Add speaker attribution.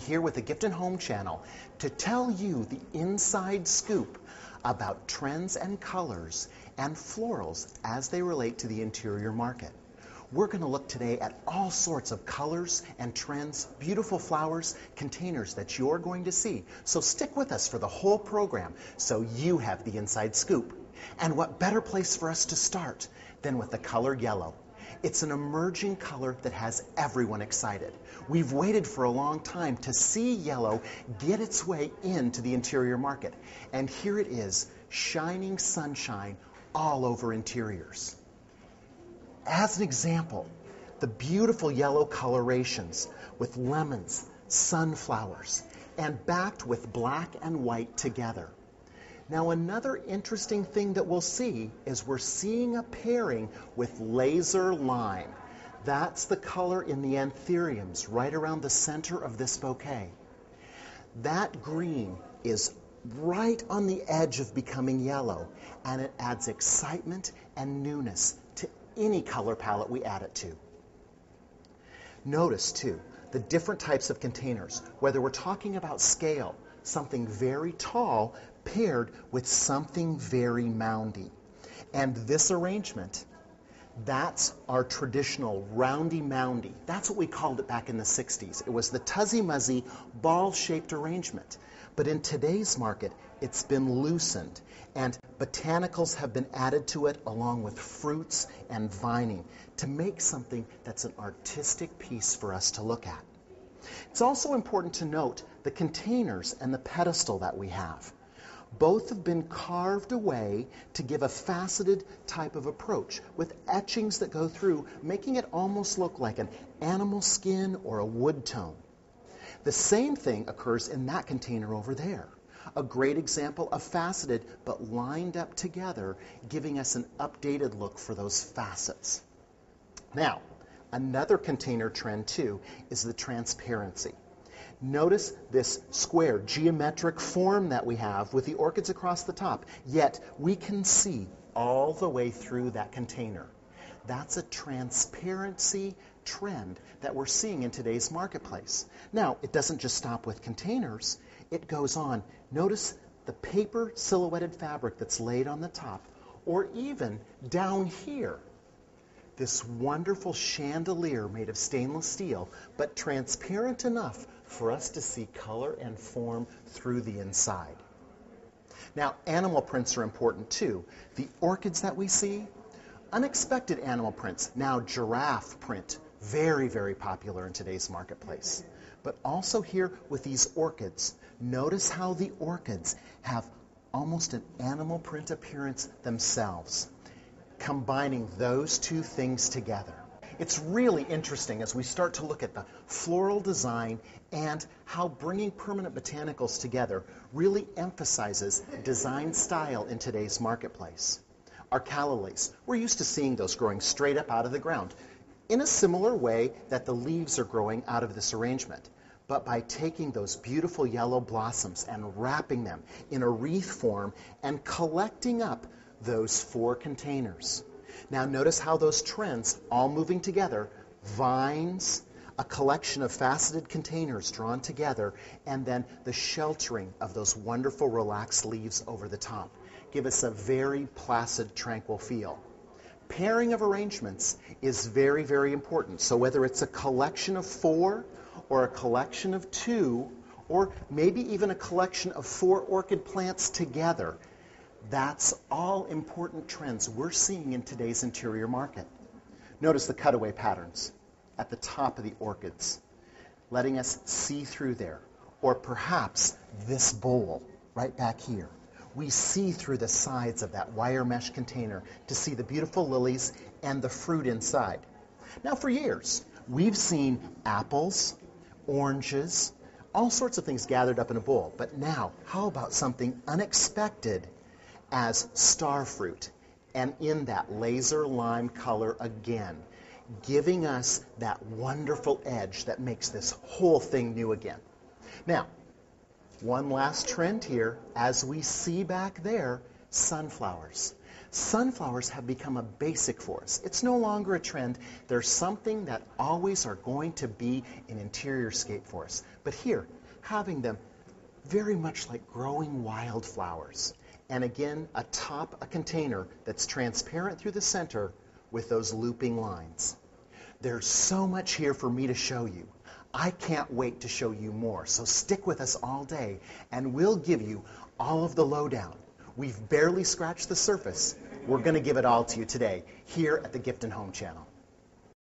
Speaker 1: here with the Gift and Home channel to tell you the inside scoop about trends and colors and florals as they relate to the interior market. We're going to look today at all sorts of colors and trends, beautiful flowers, containers that you're going to see. So stick with us for the whole program so you have the inside scoop. And what better place for us to start than with the color yellow? It's an emerging color that has everyone excited. We've waited for a long time to see yellow get its way into the interior market. And here it is, shining sunshine all over interiors. As an example, the beautiful yellow colorations with lemons, sunflowers, and backed with black and white together. Now, another interesting thing that we'll see is we're seeing a pairing with laser lime. That's the color in the anthuriums right around the center of this bouquet. That green is right on the edge of becoming yellow, and it adds excitement and newness to any color palette we add it to. Notice, too, the different types of containers, whether we're talking about scale, something very tall paired with something very moundy. And this arrangement, that's our traditional roundy-moundy. That's what we called it back in the 60s. It was the tuzzy-muzzy, ball-shaped arrangement. But in today's market, it's been loosened, and botanicals have been added to it along with fruits and vining to make something that's an artistic piece for us to look at. It's also important to note the containers and the pedestal that we have. Both have been carved away to give a faceted type of approach with etchings that go through, making it almost look like an animal skin or a wood tone. The same thing occurs in that container over there. A great example of faceted but lined up together, giving us an updated look for those facets. Now, another container trend too is the transparency. Notice this square geometric form that we have with the orchids across the top, yet we can see all the way through that container. That's a transparency trend that we're seeing in today's marketplace. Now, it doesn't just stop with containers, it goes on. Notice the paper silhouetted fabric that's laid on the top, or even down here. This wonderful chandelier made of stainless steel, but transparent enough for us to see color and form through the inside. Now, animal prints are important too. The orchids that we see, unexpected animal prints. Now, giraffe print, very, very popular in today's marketplace. But also here with these orchids, notice how the orchids have almost an animal print appearance themselves, combining those two things together. It's really interesting as we start to look at the floral design and how bringing permanent botanicals together really emphasizes design style in today's marketplace. Our calla lilies, we're used to seeing those growing straight up out of the ground in a similar way that the leaves are growing out of this arrangement. But by taking those beautiful yellow blossoms and wrapping them in a wreath form and collecting up those 4 containers. Now notice how those trends all moving together, vines, a collection of faceted containers drawn together, and then the sheltering of those wonderful relaxed leaves over the top give us a very placid, tranquil feel. Pairing of arrangements is very, very important. So whether it's a collection of 4 or a collection of 2, or maybe even a collection of 4 orchid plants together, that's all important trends we're seeing in today's interior market. Notice the cutaway patterns at the top of the orchids, letting us see through there. Or perhaps this bowl right back here. We see through the sides of that wire mesh container to see the beautiful lilies and the fruit inside. Now, for years, we've seen apples, oranges, all sorts of things gathered up in a bowl. But now, how about something unexpected as star fruit, and in that laser lime color again, giving us that wonderful edge that makes this whole thing new again. Now, one last trend here, as we see back there, sunflowers. Sunflowers have become a basic for us. It's no longer a trend. They're something that always are going to be an interior scape for us. But here, having them very much like growing wildflowers. And again, atop a container that's transparent through the center with those looping lines. There's so much here for me to show you. I can't wait to show you more, so stick with us all day and we'll give you all of the lowdown. We've barely scratched the surface. We're going to give it all to you today here at the Gift and Home channel.